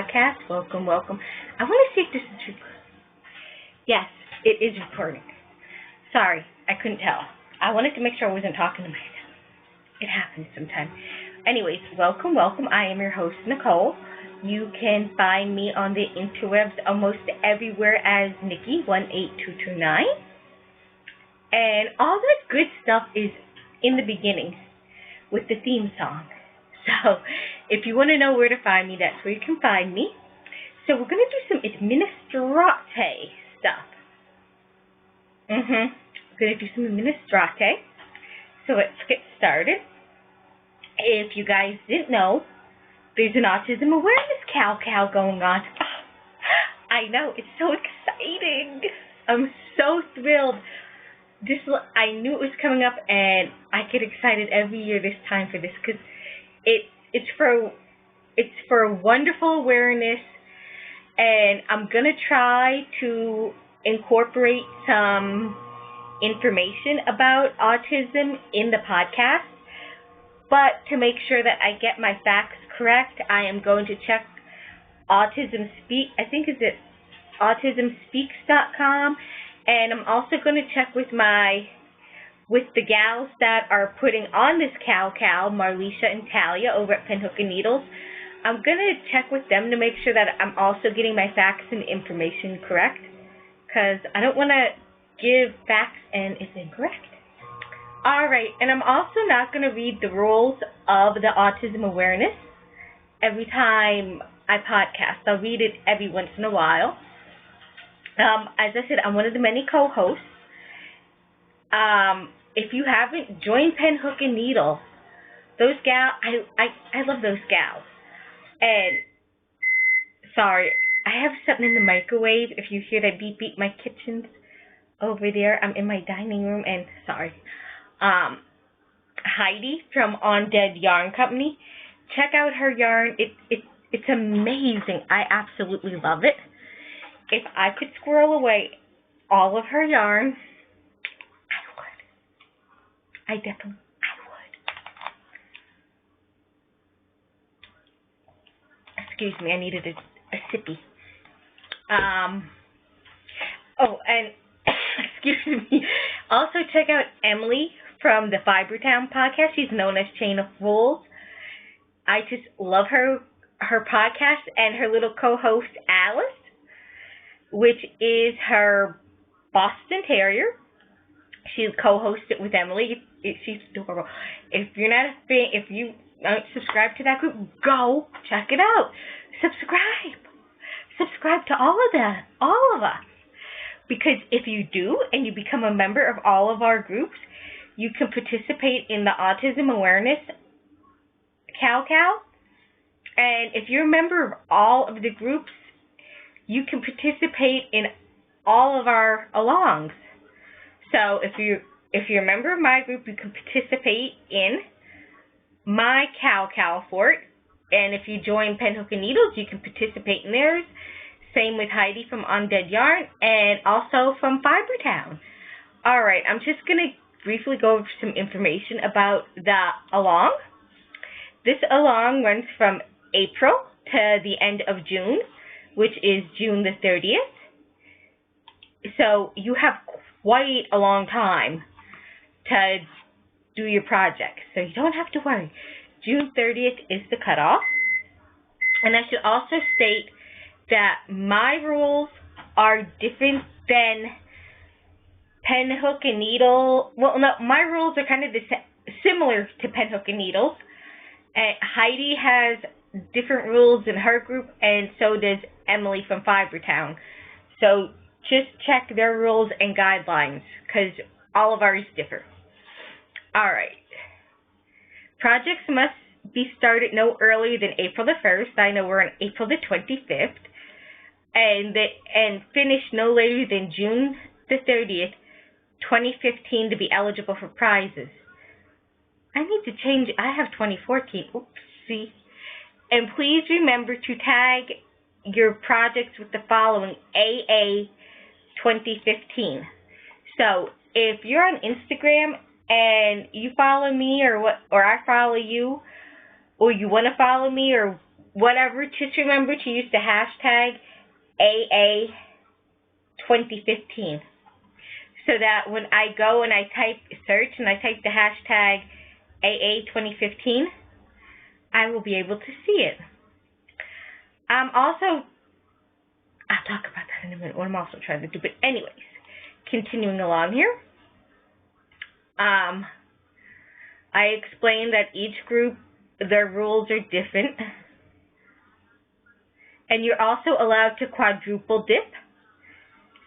podcast. Welcome, welcome. I want to see if this is recording. Yes, it is recording. Sorry, I couldn't tell. I wanted to make sure I wasn't talking to myself. It happens sometimes. Anyways, welcome, welcome. I am your host, Nicole. You can find me on the interwebs almost everywhere as Nikki18229. And all that good stuff is in the beginning with the theme song. So if you want to know where to find me, that's where you can find me. So we're going to do some administrate stuff. We're going to do some administrate. So let's get started. If you guys didn't know, there's an autism awareness cow going on. I know, it's so exciting. I'm so thrilled. I knew it was coming up, and I get excited every year this time for this because it's for wonderful awareness, and I'm gonna try to incorporate some information about autism in the podcast. But to make sure that I get my facts correct, I am going to check Autism Speak. I think is it autismspeaks.com. And I'm also going to check with the gals that are putting on this cow, Marlisha and Talia over at Pinhook and Needles. I'm going to check with them to make sure that I'm also getting my facts and information correct, because I don't want to give facts and it's incorrect. All right, and I'm also not going to read the rules of the autism awareness every time I podcast. I'll read it every once in a while. As I said, I'm one of the many co-hosts. If you haven't joined Pinhook and Needle, those gals, I love those gals. And sorry, I have something in the microwave. If you hear that beep beep, my kitchen's over there. I'm in my dining room, and sorry. Heidi from On Dead Yarn Company. Check out her yarn. It's amazing. I absolutely love it. If I could squirrel away all of her yarn, I would. I would. Excuse me, I needed a sippy. Oh, and excuse me. Also check out Emily from the Fibertown podcast. She's known as Chain of Fools. I just love her podcast, and her little co-host Alice, which is her Boston Terrier. She co-hosts it with Emily. She's adorable. If you're not a fan, if you don't subscribe to that group, go check it out. Subscribe to all of us. Because if you do and you become a member of all of our groups, you can participate in the autism awareness cow. And if you're a member of all of the groups, you can participate in all of our alongs. So if you're a member of my group, you can participate in my cow fort. And if you join Pinhook and Needles, you can participate in theirs. Same with Heidi from On Dead Yarn, and also from Fibertown. All right, I'm just going to briefly go over some information about the along. This along runs from April to the end of June, which is June the 30th. So you have quite a long time to do your project, so you don't have to worry. June 30th is the cutoff. And I should also state that my rules are different than Pinhook and Needle. Well, no, my rules are kind of similar to Pinhook and Needles. Heidi has different rules in her group, and so does Emily from Fibertown. So just check their rules and guidelines, because all of ours differ. All right. Projects must be started no earlier than April the 1st. I know we're on April the 25th. And finish no later than June the 30th, 2015 to be eligible for prizes. I need to change it. I have 2014. Oopsie. And please remember to tag your projects with the following AA 2015. So if you're on Instagram and you follow me or I follow you, or you want to follow me, or whatever, just remember to use the hashtag AA2015. So that when I go and I type search and I type the hashtag AA2015, I will be able to see it. Also, I'll talk about that in a minute, what I'm also trying to do. But anyways, continuing along here. I explained that each group, their rules are different. And you're also allowed to quadruple dip.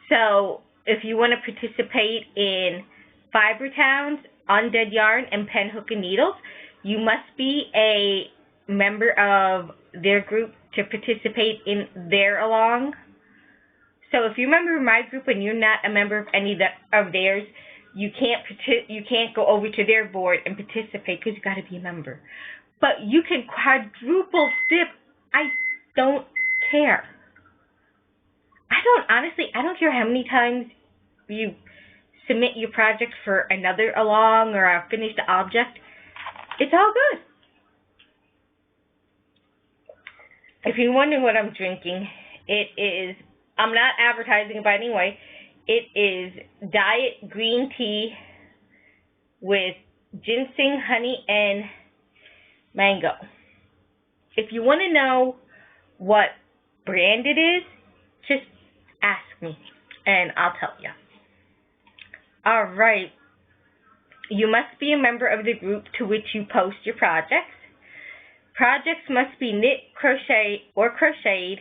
So if you want to participate in Fiber Towns, Undead Yarn, and Pen, Hook, and Needles, you must be a member of their group to participate in their along. So if you're a member of my group and you're not a member of any of theirs, you can't go over to their board and participate because you got to be a member. But you can quadruple dip. I don't care. I don't care how many times you submit your project for another along or a finished object. It's all good. If you're wondering what I'm drinking, I'm not advertising it by any way. It is diet green tea with ginseng, honey, and mango. If you want to know what brand it is, just ask me and I'll tell you. Alright. You must be a member of the group to which you post your projects. Projects must be knit, crocheted,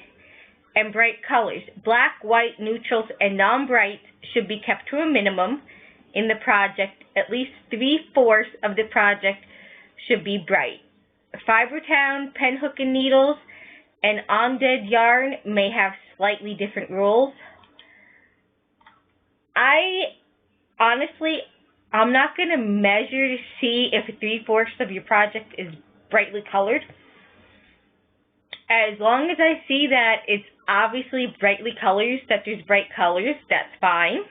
and bright colors. Black, white, neutrals, and non-brights should be kept to a minimum in the project. At least 3/4 of the project should be bright. Fiber Town, Pen, Hook, and Needles, and Undead Yarn may have slightly different rules. I'm not going to measure to see if 3/4 of your project is brightly colored. As long as I see that it's obviously brightly colored, that there's bright colors, that's fine.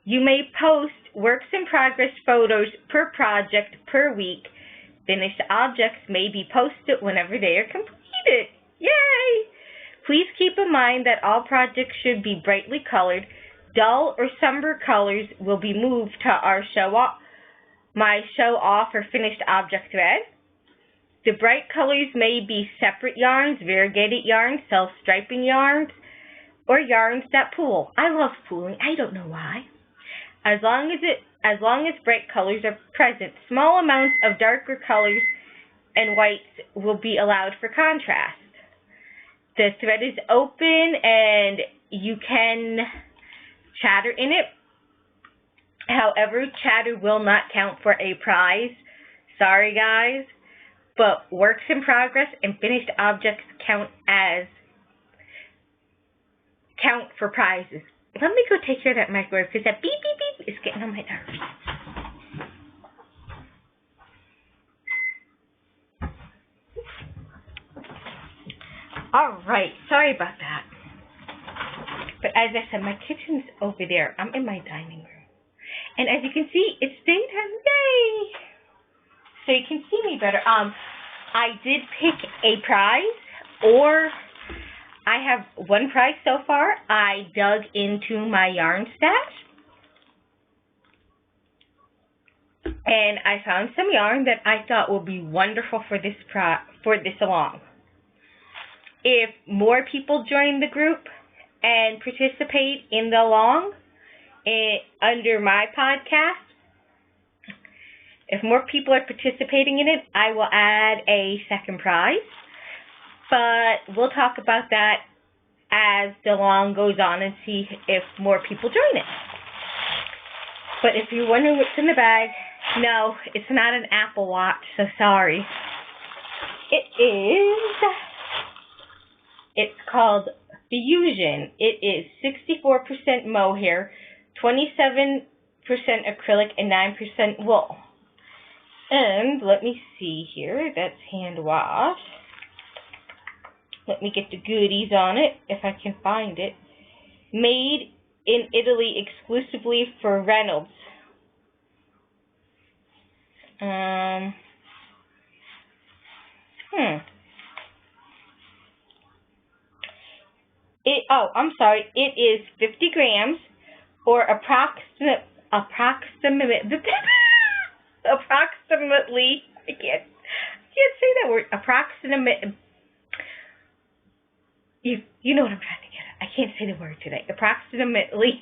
You may post works in progress photos per project per week. Finished objects may be posted whenever they are completed. Yay! Please keep in mind that all projects should be brightly colored. Dull or somber colors will be moved to our my show off or finished object thread. The bright colors may be separate yarns, variegated yarns, self-striping yarns, or yarns that pool. I love pooling. I don't know why. As long as bright colors are present, small amounts of darker colors and whites will be allowed for contrast. The thread is open and you can chatter in it. However, chatter will not count for a prize. Sorry, guys. But works in progress and finished objects count for prizes. Let me go take care of that microwave because that beep, beep, beep is getting on my nerves. Alright, sorry about that. But as I said, my kitchen's over there. I'm in my dining room. And as you can see, it's daytime. Yay! So you can see me better. I did pick a prize, or I have one prize so far. I dug into my yarn stash, and I found some yarn that I thought would be wonderful for this along. If more people join the group and participate in the along under my podcast, if more people are participating in it, I will add a second prize. But we'll talk about that as the along goes on and see if more people join it. But if you're wondering what's in the bag, no, it's not an Apple Watch, so sorry. It's called Fusion. It is 64% mohair, 27% acrylic, and 9% wool. And let me see here, that's hand washed. Let me get the goodies on it, if I can find it. Made in Italy exclusively for Reynolds. Hmm. I'm sorry. It is 50 grams, or approximately. I can't say that word. Approximate. You know what I'm trying to get at. I can't say the word today. Approximately.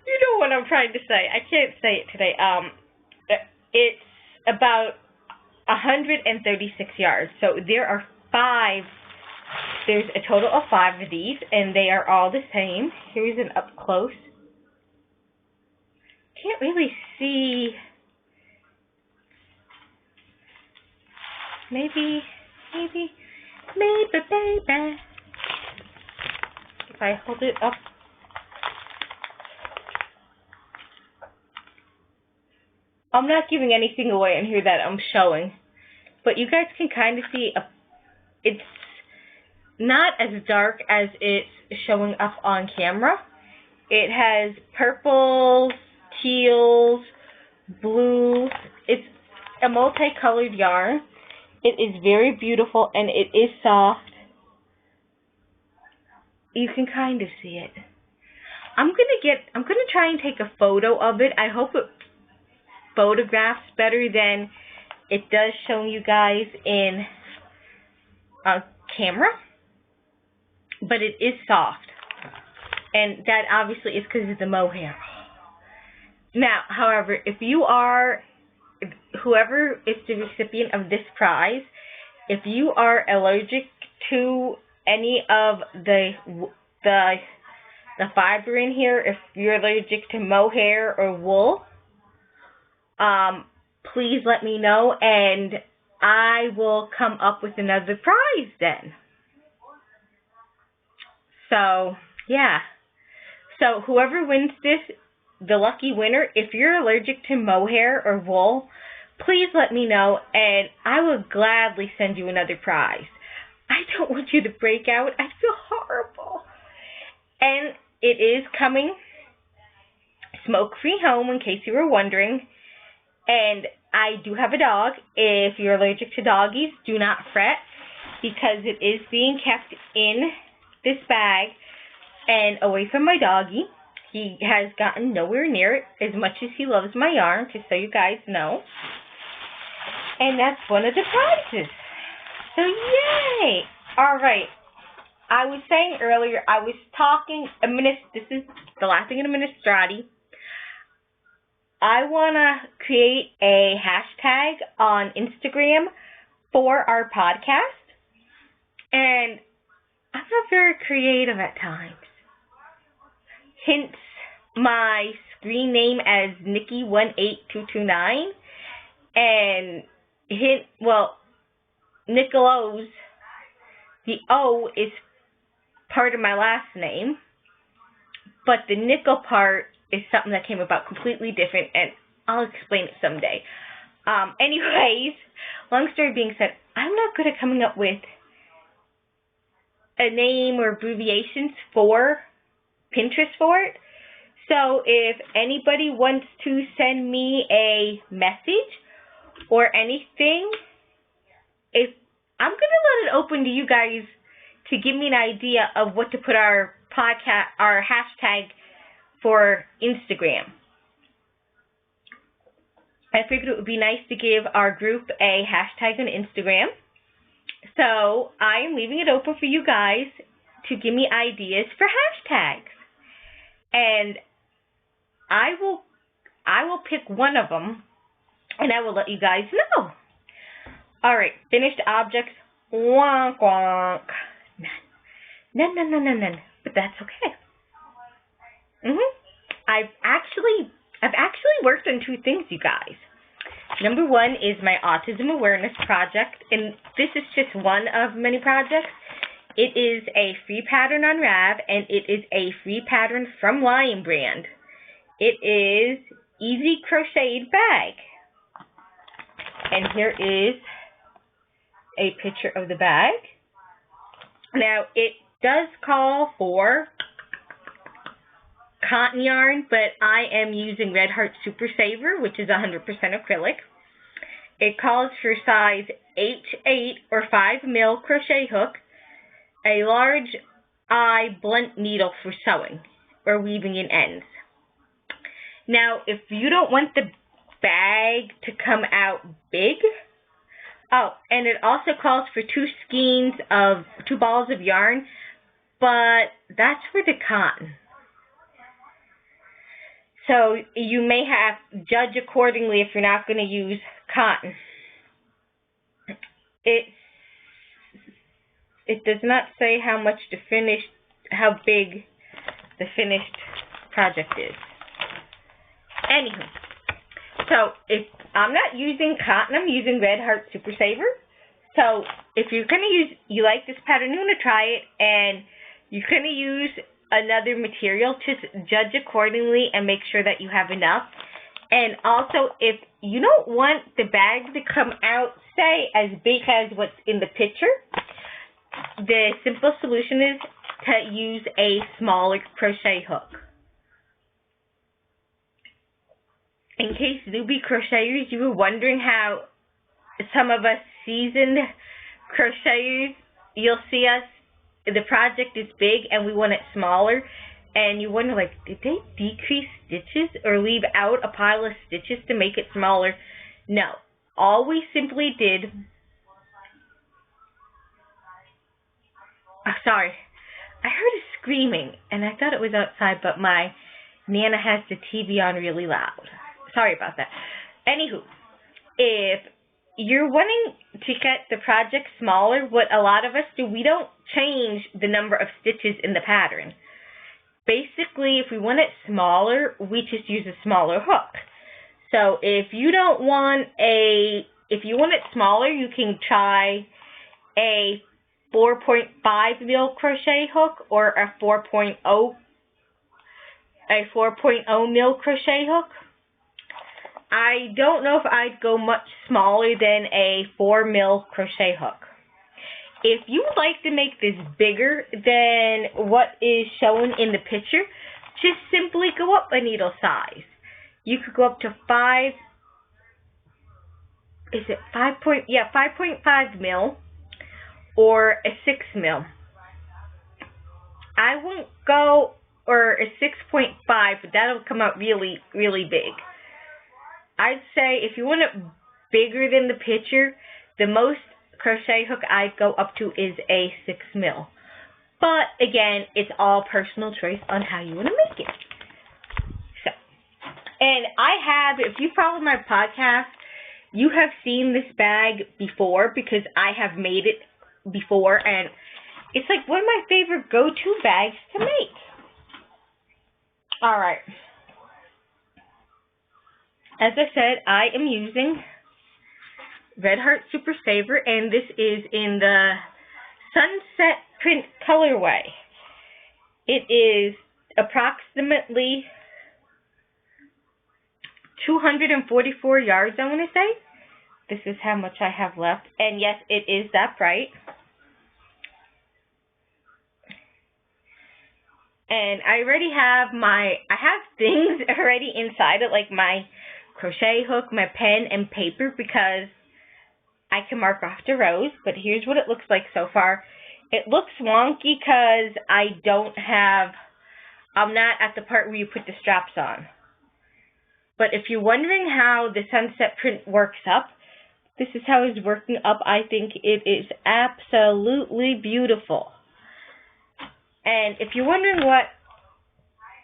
You know what I'm trying to say. I can't say it today. It's about 136 yards. So there are five. There's a total of 5 of these, and they are all the same. Here's an up close. Can't really see. Maybe, baby. If I hold it up. I'm not giving anything away in here that I'm showing, but you guys can kind of see. It's not as dark as it's showing up on camera. It has purples, teals, blues. It's a multicolored yarn. It is very beautiful, and it is soft. You can kind of see it. I'm gonna try and take a photo of it. I hope it photographs better than it does showing you guys in camera. But it is soft, and that obviously is because of the mohair. Now, however, whoever is the recipient of this prize, if you are allergic to any of the fiber in here, if you're allergic to mohair or wool, please let me know, and I will come up with another prize then. So, yeah. So, whoever wins this, the lucky winner, if you're allergic to mohair or wool, please let me know, and I will gladly send you another prize. I don't want you to break out. I feel horrible. And it is coming smoke-free home, in case you were wondering. And I do have a dog. If you're allergic to doggies, do not fret, because it is being kept in this bag and away from my doggie. He has gotten nowhere near it, as much as he loves my yarn, just so you guys know. And that's one of the prizes. So yay! Alright. I was saying earlier, I was talking, this is the last thing in Administrati. I want to create a hashtag on Instagram for our podcast. And I'm not very creative at times. Hence my screen name as Nikki18229. And Nicolos, the O is part of my last name, but the nickel part is something that came about completely different, and I'll explain it someday. Anyways, long story being said, I'm not good at coming up with a name or abbreviations for Pinterest for it. So if anybody wants to send me a message or anything, I'm going to let it open to you guys to give me an idea of what to put our podcast, our hashtag for Instagram. I figured it would be nice to give our group a hashtag on Instagram. So I am leaving it open for you guys to give me ideas for hashtags. And I will pick one of them, and I will let you guys know. All right, finished objects. Wonk wonk. None. But that's okay. I've actually worked on 2 things, you guys. Number 1 is my autism awareness project, and this is just one of many projects. It is a free pattern on Rav, and it is a free pattern from Lion Brand. It is Easy Crocheted Bag. And here is a picture of the bag. Now, it does call for cotton yarn, but I am using Red Heart Super Saver, which is 100% acrylic. It calls for size H8 or 5 mil crochet hook, a large eye blunt needle for sewing or weaving in ends. Now, if you don't want the bag to come out big, and it also calls for 2 balls of yarn, but that's for the cotton. So you may have to judge accordingly if you're not going to use cotton. It does not say how big the finished project is. Anywho, so if I'm not using cotton, I'm using Red Heart Super Saver. So if you like this pattern, you want to try it, and you're going to use another material, just judge accordingly and make sure that you have enough. And also, if you don't want the bag to come out, say, as big as what's in the picture, the simple solution is to use a smaller crochet hook. In case newbie crocheters, you were wondering how some of us seasoned crocheters, you'll see us, the project is big and we want it smaller, and you wonder, like, did they decrease stitches or leave out a pile of stitches to make it smaller? No. All we simply did... Oh, sorry. I heard a screaming, and I thought it was outside, but my Nana has the TV on really loud. Sorry about that. Anywho, if you're wanting to get the project smaller, what a lot of us do, we don't change the number of stitches in the pattern. Basically, if we want it smaller, we just use a smaller hook. So if you want it smaller, you can try a 4.5 mil crochet hook or a 4.0 mil crochet hook. I don't know if I'd go much smaller than a 4 mil crochet hook. If you would like to make this bigger than what is shown in the picture, just simply go up a needle size. You could go up to 5.5 mil or a 6 mil. I won't go, or a 6.5, but that'll come out really, really big. I'd say if you want it bigger than the picture, the most crochet hook I'd go up to is a 6 mil. But again, it's all personal choice on how you want to make it. So, and if you follow my podcast, you have seen this bag before because I have made it before, and it's like one of my favorite go-to bags to make. All right. As I said, I am using Red Heart Super Saver, and this is in the Sunset Print colorway. It is approximately 244 yards, I want to say. This is how much I have left, and yes, it is that bright. And I already have things already inside it, like my crochet hook, my pen, and paper, because I can mark off the rows. But here's what it looks like so far. It looks wonky because I'm not at the part where you put the straps on. But if you're wondering how the Sunset Print works up, this is how it's working up. I think it is absolutely beautiful. And if you're wondering what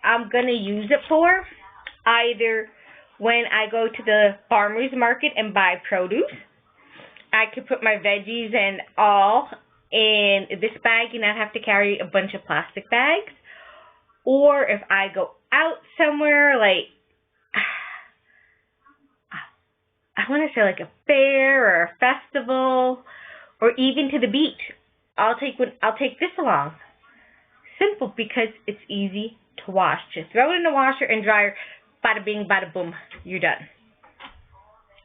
I'm going to use it for, either when I go to the farmer's market and buy produce, I could put my veggies and all in this bag and not have to carry a bunch of plastic bags. Or if I go out somewhere, like, I want to say like a fair or a festival, or even to the beach, I'll take this along. Simple, because it's easy to wash. Just throw it in the washer and dryer. Bada bing, bada boom. You're done.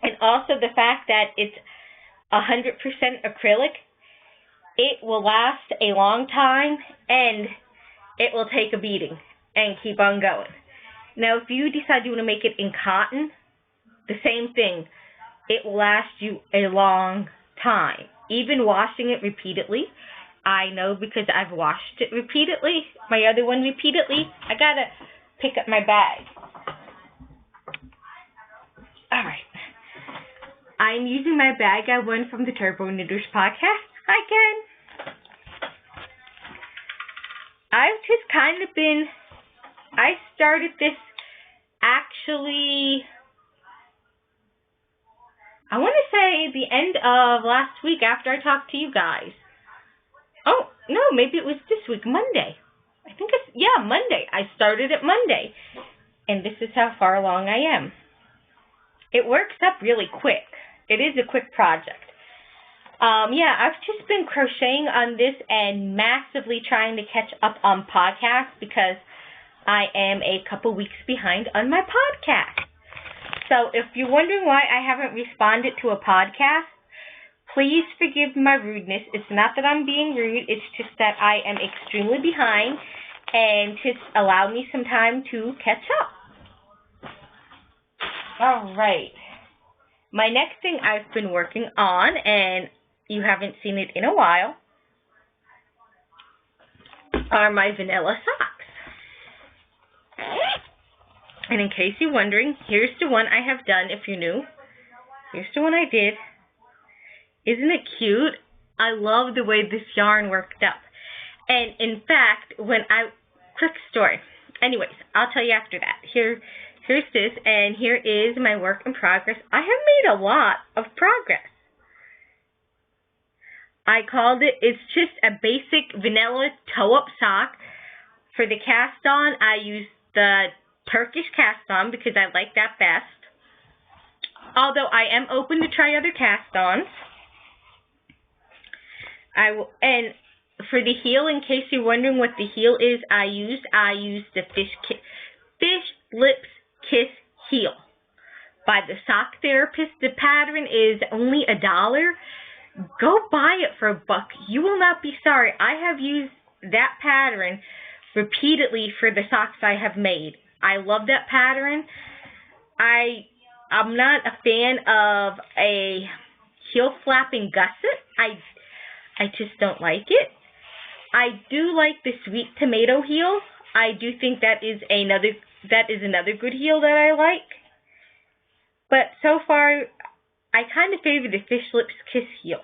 And also the fact that it's 100% acrylic, it will last a long time, and it will take a beating and keep on going. Now, if you decide you want to make it in cotton, the same thing. it will last you a long time. Even washing it repeatedly, I know because I've washed it repeatedly, my other one repeatedly. I gotta pick up my bag. Alright. I'm using my bag I won from the Turbo Knitters podcast. Hi, Ken. I've just kind of been, I started this actually, I want to say the end of last week after I talked to you guys. Oh, no, maybe it was this week, Monday. I think it's, yeah, Monday. I started it Monday. And this is how far along I am. It works up really quick. It is a quick project. Yeah, I've just been crocheting on this and massively trying to catch up on podcasts because I am a couple weeks behind on my podcast. So if you're wondering why I haven't responded to a podcast, please forgive my rudeness. It's not that I'm being rude. It's just that I am extremely behind and just allow me some time to catch up. All right. My next thing I've been working on, and you haven't seen it in a while, are my vanilla socks. And in case you're wondering, here's the one I have done if you're new. Here's the one I did. Isn't it cute? I love the way this yarn worked up. And in fact, quick story. Anyways, I'll tell you after that. Here's this, and here is my work in progress. I have made a lot of progress. I called it's just a basic vanilla toe-up sock. For the cast-on, I used the Turkish cast-on because I like that best. Although I am open to try other cast-ons. And for the heel, in case you're wondering what the heel is, I used the Fish Lips Kiss heel by the Sock Therapist. The pattern is only $1. Go buy it for $1. You will not be sorry. I have used that pattern repeatedly for the socks I have made. I love that pattern. I'm not a fan of a heel flapping gusset. I just don't like it. I do like the sweet tomato heel. I do think that is another good heel that I like. But so far, I kind of favor the Fish Lips Kiss heel.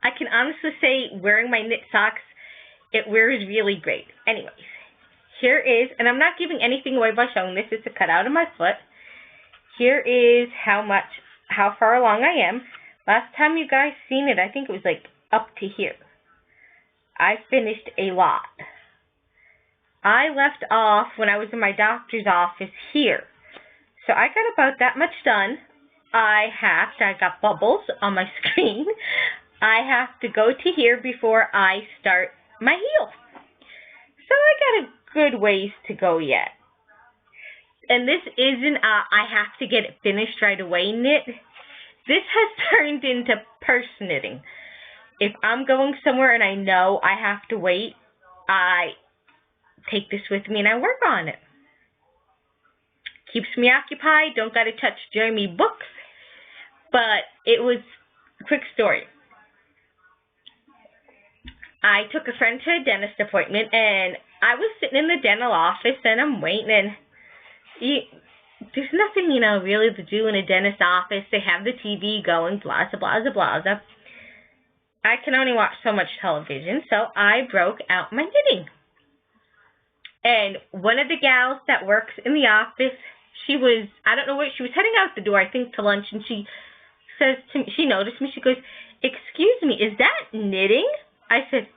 I can honestly say wearing my knit socks, it wears really great. Anyways, here is, and I'm not giving anything away by showing this. It's a cutout of my foot. Here is how far along I am. Last time you guys seen it, I think it was like up to here. I finished a lot. I left off when I was in my doctor's office here. So I got about that much done. I got bubbles on my screen. I have to go to here before I start my heel. So I got a good ways to go yet. And this isn't I have to get it finished right away knit. This has turned into purse knitting. If I'm going somewhere and I know I have to wait, I take this with me and I work on it. Keeps me occupied. Don't got to touch Jeremy books. But it was a quick story. I took a friend to a dentist appointment, and I was sitting in the dental office, and I'm waiting, and there's nothing, really to do in a dentist office. They have the TV going, blah, blah, blah, blah, blah. I can only watch so much television, so I broke out my knitting. And one of the gals that works in the office, she was heading out the door, I think, to lunch, and she says to me, she noticed me, she goes, "Excuse me, is that knitting?" I said,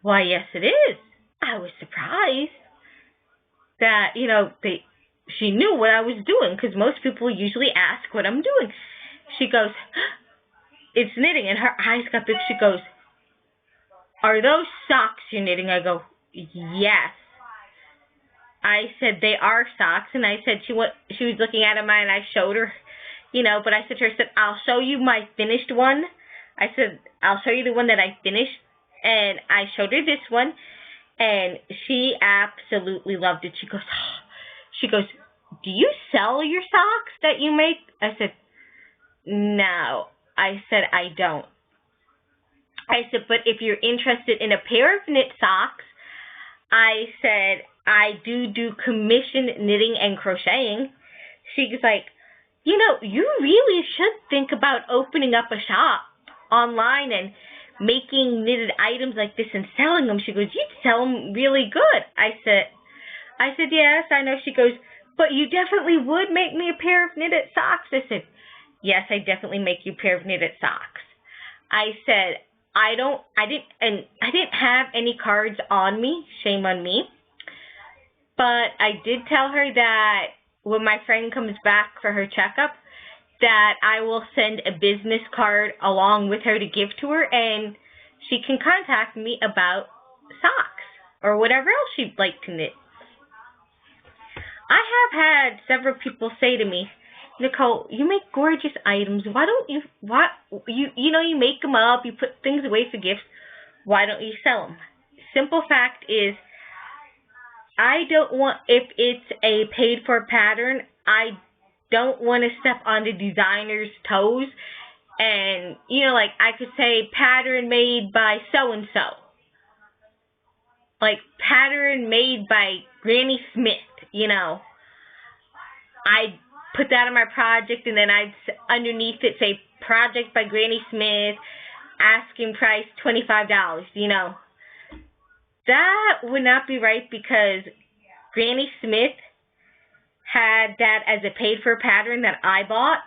"Why, yes, it is." I was surprised that, she knew what I was doing, because most people usually ask what I'm doing. She goes, "It's knitting," and her eyes got big. She goes, "Are those socks you're knitting?" I go, "Yes." I said, "They are socks," and I said, she was looking at them, and I showed her, but I said to her, "I'll show you my finished one." I said, "I'll show you the one that I finished," and I showed her this one, and she absolutely loved it. She goes, do you sell your socks that you make? I said, no. I said, I don't. I said, but if you're interested in a pair of knit socks, I said, I do commission knitting and crocheting. She's like, you know, you really should think about opening up a shop online and making knitted items like this and selling them. She goes, you'd sell them really good. I said, yes, I know. She goes, but you definitely would make me a pair of knitted socks. I said, yes, I definitely make you a pair of knitted socks. I said, I didn't have any cards on me, shame on me. But I did tell her that when my friend comes back for her checkup, that I will send a business card along with her to give to her, and she can contact me about socks or whatever else she'd like to knit. I have had several people say to me, Nicole, you make gorgeous items. Why don't you, you make them up, you put things away for gifts. Why don't you sell them? Simple fact is, I don't want, if it's a paid for pattern, I don't want to step on the designer's toes. And, like I could say pattern made by so-and-so. Like pattern made by Granny Smith, I'd put that on my project, and then I'd underneath it say project by Granny Smith, asking price $25, That would not be right, because Granny Smith had that as a paid for pattern that I bought.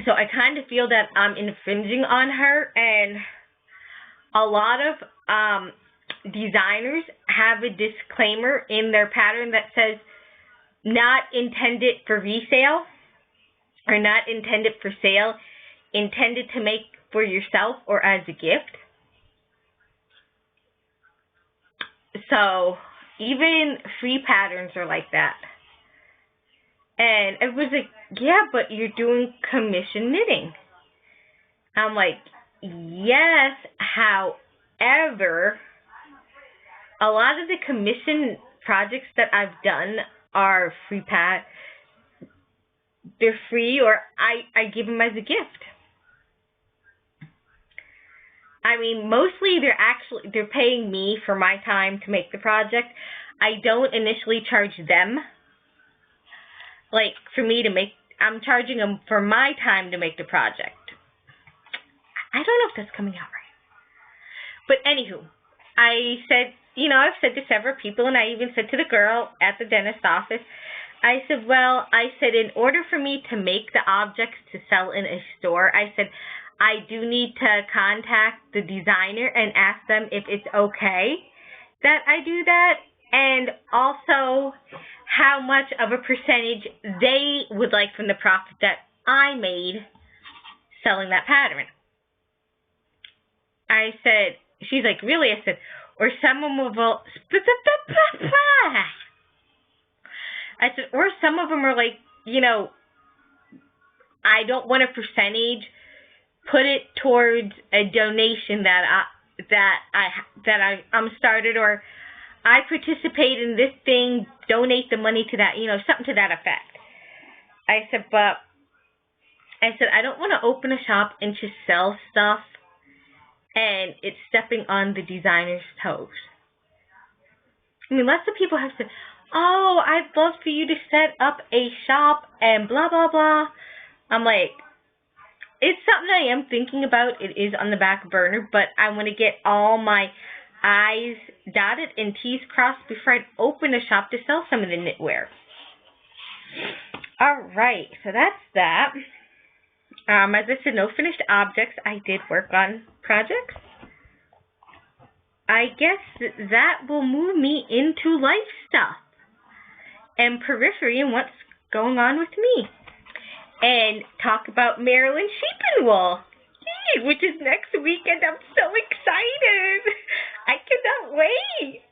So I kind of feel that I'm infringing on her, and a lot of designers have a disclaimer in their pattern that says not intended for resale or not intended for sale, intended to make for yourself or as a gift. So even free patterns are like that. And it was like, yeah, but you're doing commission knitting. I'm like, yes, however, a lot of the commission projects that I've done are free they're free, or I give them as a gift. I mean, mostly they're paying me for my time to make the project. I don't initially charge them. Like, for me to make, I'm charging them for my time to make the project. I don't know if that's coming out right. But anywho, I said, I've said to several people, and I even said to the girl at the dentist office, I said, in order for me to make the objects to sell in a store, I said, I do need to contact the designer and ask them if it's okay that I do that, and also how much of a percentage they would like from the profit that I made selling that pattern. I said, she's like, really? I said, or some of them will, I said, or some of them are like, I don't want a percentage, put it towards a donation I'm started, or I participate in this thing, donate the money to that, something to that effect. I said, I don't want to open a shop and just sell stuff and it's stepping on the designer's toes. I mean, lots of people have said, oh, I'd love for you to set up a shop and blah, blah, blah. I'm like, it's something I am thinking about. It is on the back burner, but I want to get all my I's dotted and T's crossed before I open a shop to sell some of the knitwear. All right, so that's that. As I said, no finished objects. I did work on projects. I guess that will move me into life stuff and periphery and what's going on with me. And talk about Maryland Sheep and Wool, which is next week, and I'm so excited. I cannot wait.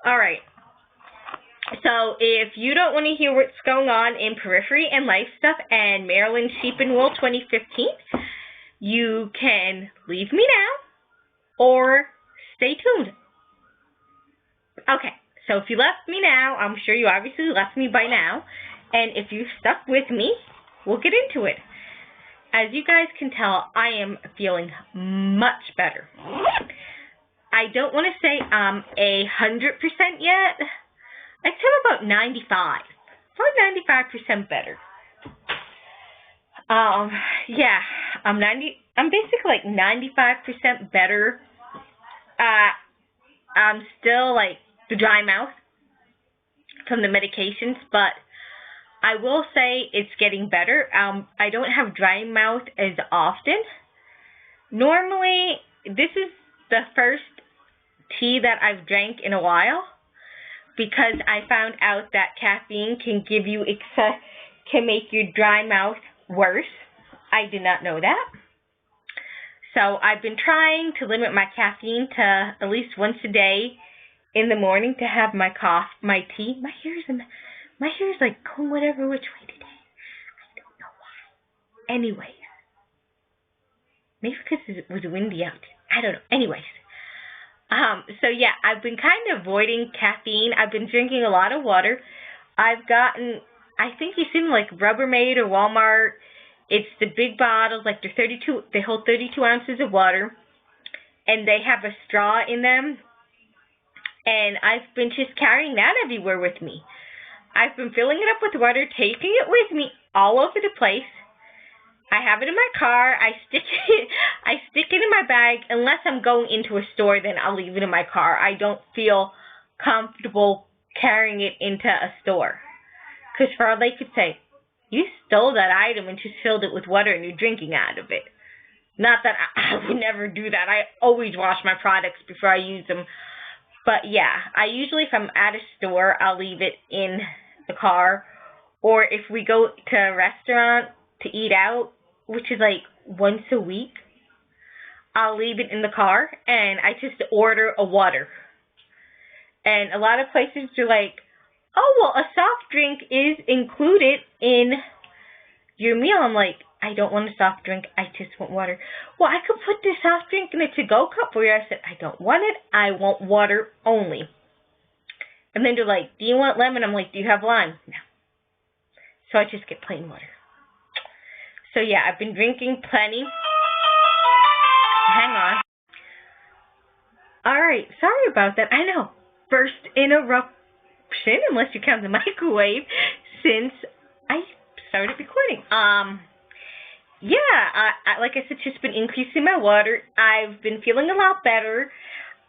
All right. So if you don't want to hear what's going on in periphery and life stuff and Maryland Sheep and Wool 2015, you can leave me now or stay tuned. Okay, So if you left me now, I'm sure you obviously left me by now. And if you stuck with me, we'll get into it. As you guys can tell, I am feeling much better. I don't want to say I'm 100% yet. I'd say about 95. About 95% better. Yeah, I'm basically like 95% better. I'm still like the dry mouth from the medications, but I will say it's getting better. I don't have dry mouth as often. Normally, this is the first tea that I've drank in a while because I found out that caffeine can can make your dry mouth worse. I did not know that. So I've been trying to limit my caffeine to at least once a day in the morning to have my tea. My hair is like going whatever which way today. I don't know why. Anyway, maybe because it was windy out. I don't know. Anyways, so yeah, I've been kind of avoiding caffeine. I've been drinking a lot of water. I've gotten, I think you've seen like Rubbermaid or Walmart. It's the big bottles, like they hold 32 ounces of water, and they have a straw in them. And I've been just carrying that everywhere with me. I've been filling it up with water, taking it with me all over the place. I have it in my car. I stick it in my bag. Unless I'm going into a store, then I'll leave it in my car. I don't feel comfortable carrying it into a store. Because for all they could say, you stole that item and just filled it with water and you're drinking out of it. Not that I would never do that. I always wash my products before I use them. But yeah, I usually, if I'm at a store, I'll leave it in the car. Or if we go to a restaurant to eat out, which is like once a week, I'll leave it in the car and I just order a water. And a lot of places are like, oh, well, a soft drink is included in your meal. I'm like, I don't want a soft drink. I just want water. Well, I could put the soft drink in a to-go cup for you. I said, I don't want it. I want water only. And then they're like, do you want lemon? I'm like, do you have lime? No. So I just get plain water. So yeah, I've been drinking plenty. Hang on. All right, sorry about that. I know. First interruption, unless you count the microwave, since I started recording. Like I said, just been increasing my water. I've been feeling a lot better.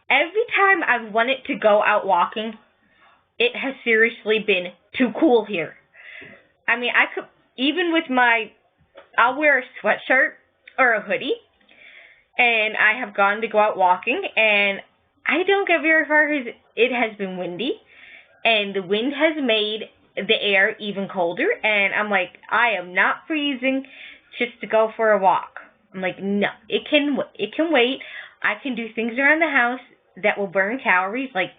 Every time I've wanted to go out walking, it has seriously been too cool here. I mean, I could, even with I'll wear a sweatshirt or a hoodie, and I have gone to go out walking, and I don't get very far because it has been windy, and the wind has made the air even colder, and I'm like, I am not freezing just to go for a walk. I'm like, no, it can wait. I can do things around the house that will burn calories, like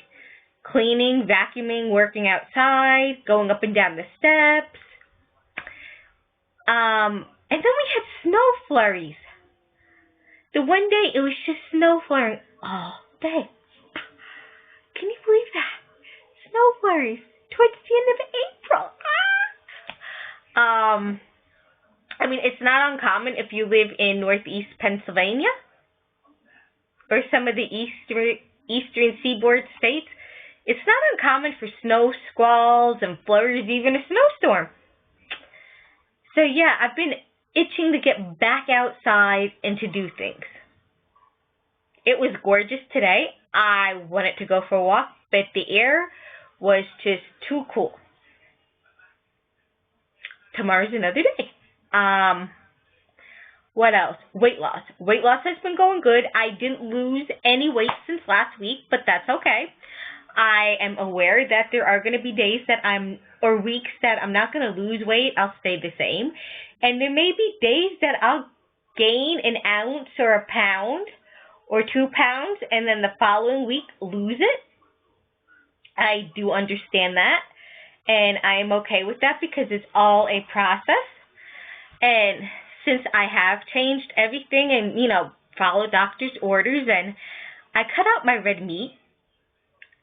cleaning, vacuuming, working outside, going up and down the steps. And then we had snow flurries. The one day it was just snow flurrying all day. Can you believe that? Snow flurries towards the end of April. I mean, it's not uncommon if you live in Northeast Pennsylvania or some of the eastern seaboard states. It's not uncommon for snow squalls and flurries, even a snowstorm. So yeah, I've been itching to get back outside and to do things. It was gorgeous today. I wanted to go for a walk, but the air was just too cool. Tomorrow's another day. What else? Weight loss. Weight loss has been going good. I didn't lose any weight since last week, but that's okay. I am aware that there are going to be days or weeks that I'm not going to lose weight. I'll stay the same. And there may be days that I'll gain an ounce or a pound or 2 pounds and then the following week lose it. I do understand that. And I am okay with that because it's all a process. And since I have changed everything and, follow doctor's orders, and I cut out my red meat,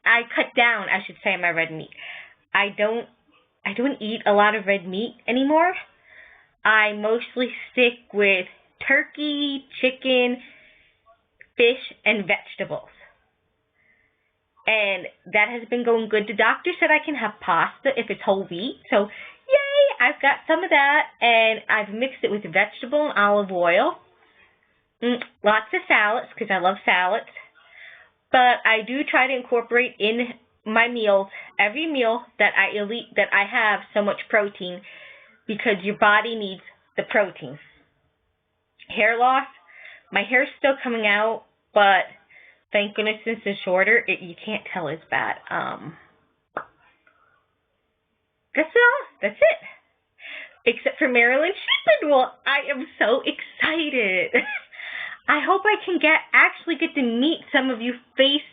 I cut down, I should say, my red meat. I don't eat a lot of red meat anymore. I mostly stick with turkey, chicken, fish, and vegetables. And that has been going good. The doctor said I can have pasta if it's whole wheat. So, yay, I've got some of that. And I've mixed it with vegetable and olive oil. Lots of salads, because I love salads. But I do try to incorporate in my meals, every meal that I have so much protein, because your body needs the protein. Hair loss, my hair's still coming out, but thank goodness since it's shorter, you can't tell as bad. That's all. That's it. Except for Marilyn Shipman. Well, I am so excited. I hope I can actually get to meet some of you face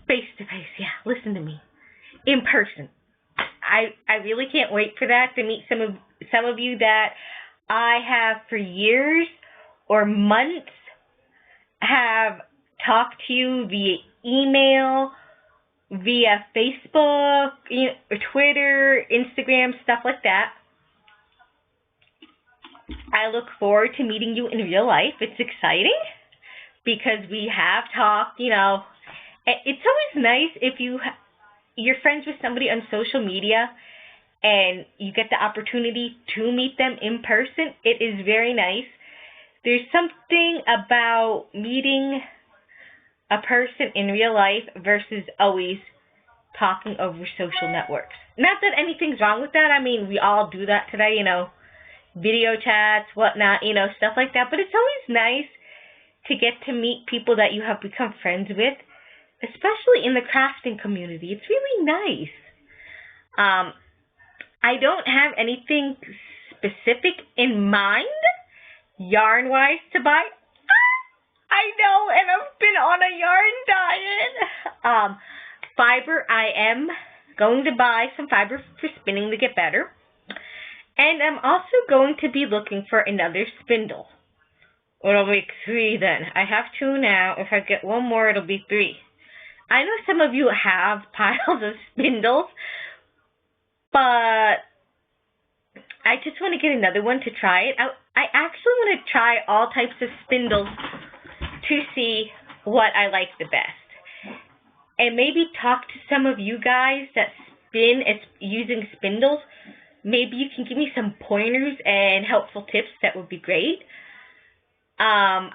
to face. Yeah, listen to me. In person. I really can't wait for that, to meet some of you that I have for years or months have talked to you via email, via Facebook, or Twitter, Instagram, stuff like that. I look forward to meeting you in real life. It's exciting because we have talked, It's always nice if you're friends with somebody on social media and you get the opportunity to meet them in person. It is very nice. There's something about meeting a person in real life versus always talking over social networks. Not that anything's wrong with that. I mean, we all do that today, video chats, whatnot, stuff like that. But it's always nice to get to meet people that you have become friends with, especially in the crafting community. It's really nice. I don't have anything specific in mind, yarn-wise, to buy. I know, and I've been on a yarn diet. Fiber, I am going to buy some fiber for spinning to get better. And I'm also going to be looking for another spindle. It'll make 3 then. I have 2 now. If I get one more, it'll be 3. I know some of you have piles of spindles, but I just want to get another one to try it. I actually want to try all types of spindles to see what I like the best. And maybe talk to some of you guys that spin using spindles. Maybe you can give me some pointers and helpful tips. That would be great. I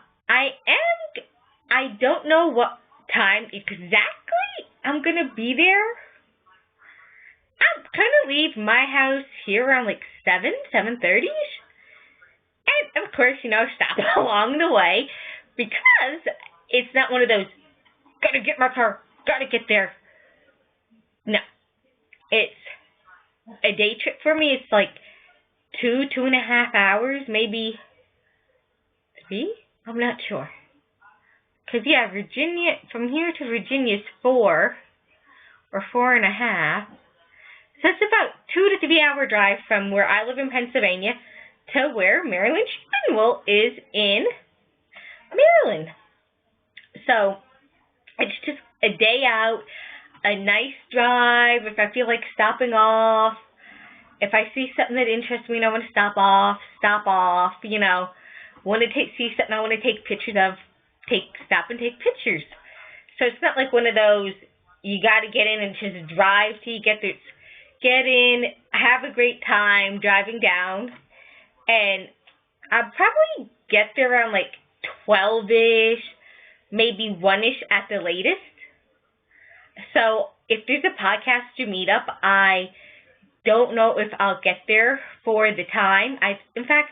don't know what time exactly I'm going to be there. I'm going to leave my house here around like 7:30ish. And, of course, stop along the way, because it's not one of those, gotta get my car, gotta get there. No. It's a day trip for me. It's like 2.5 hours, maybe 3? I'm not sure. Because, Virginia, from here to Virginia is 4 or 4.5. So it's about 2 to 3 hour drive from where I live in Pennsylvania to where Marilyn Shipman is in Maryland. So it's just a day out, a nice drive. If I feel like stopping off, if I see something that interests me and I want to stop off, want to see something I want to take pictures of, stop and take pictures. So it's not like one of those, you got to get in and just drive till you get there. It's get in, have a great time driving down, and I'll probably get there around like 12-ish, maybe 1-ish at the latest. So if there's a podcaster meetup, I don't know if I'll get there for the time. In fact,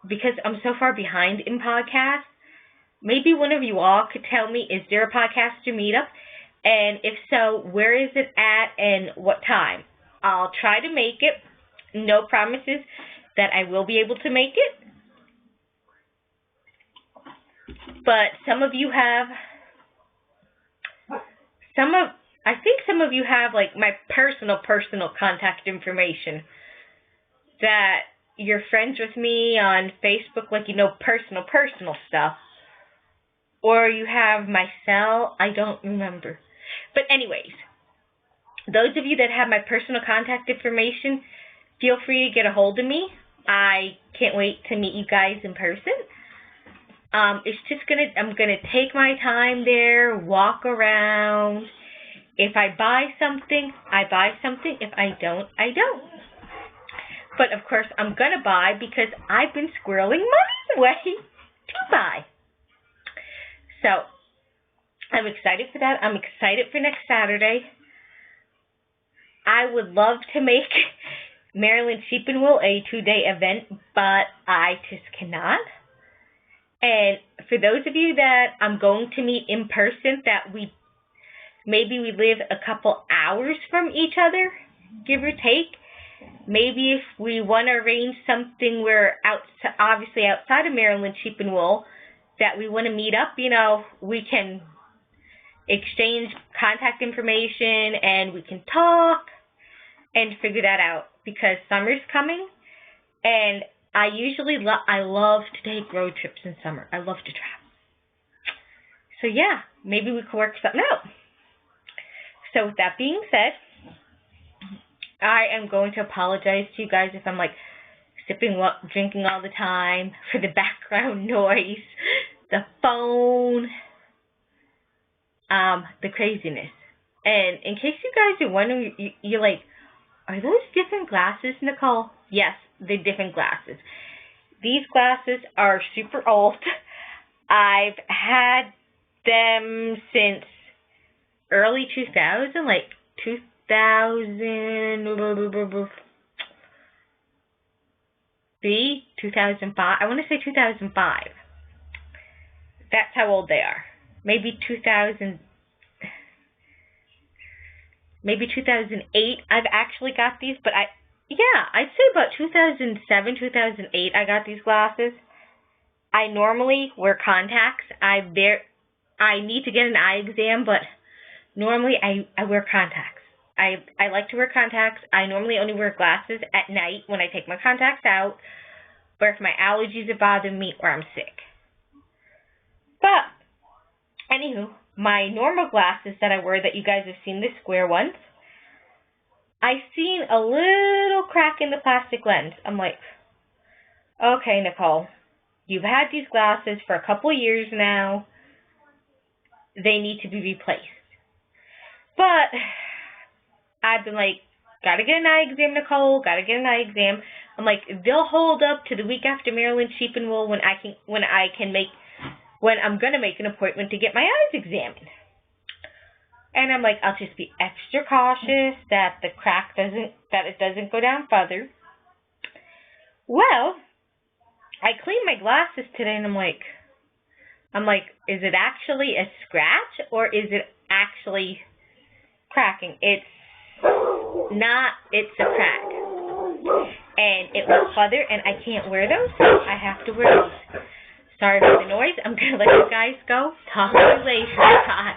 because I'm so far behind in podcasts, maybe one of you all could tell me, is there a podcaster meetup? And if so, where is it at and what time? I'll try to make it. No promises that I will be able to make it. But some of you have, I think some of you have like my personal contact information, that you're friends with me on Facebook, like personal stuff. Or you have my cell, I don't remember. But anyways, those of you that have my personal contact information, feel free to get a hold of me. I can't wait to meet you guys in person. I'm gonna take my time there, walk around. If I buy something, I buy something. If I don't, I don't. But of course, I'm gonna buy because I've been squirreling money away to buy. So I'm excited for that. I'm excited for next Saturday. I would love to make Maryland Sheep and Wool a 2-day event, but I just cannot. And for those of you that I'm going to meet in person, that we live a couple hours from each other, give or take. Maybe if we want to arrange something where obviously outside of Maryland Sheep and Wool, that we want to meet up, we can exchange contact information and we can talk and figure that out, because summer's coming and I love to take road trips in summer. I love to travel. So yeah, maybe we could work something out. So with that being said, I am going to apologize to you guys if I'm like drinking all the time, for the background noise, the phone, the craziness. And in case you guys are wondering, you're like, are those different glasses, Nicole? Yes, they're different glasses. These glasses are super old. I've had them since early 2000, like 2003, 2005. I want to say 2005. That's how old they are. Maybe 2008. I've actually got these, but I'd say about 2007, 2008 I got these glasses. I normally wear contacts. I need to get an eye exam, but normally I wear contacts. I like to wear contacts. I normally only wear glasses at night when I take my contacts out, or if my allergies are bothering me or I'm sick. But, anywho, my normal glasses that I wear that you guys have seen, the square ones, I've seen a little crack in the plastic lens. I'm like, okay, Nicole, you've had these glasses for a couple of years now. They need to be replaced. But I've been like, gotta get an eye exam, Nicole, gotta get an eye exam. I'm like, they'll hold up to the week after Maryland Sheep and Wool when I'm gonna make an appointment to get my eyes examined. And I'm like, I'll just be extra cautious that it doesn't go down further. Well, I cleaned my glasses today and I'm like, is it actually a scratch or is it actually cracking? It's not, it's a crack. And it was further and I can't wear those, so I have to wear those. Sorry for the noise. I'm going to let you guys go. Talk to you later. Bye.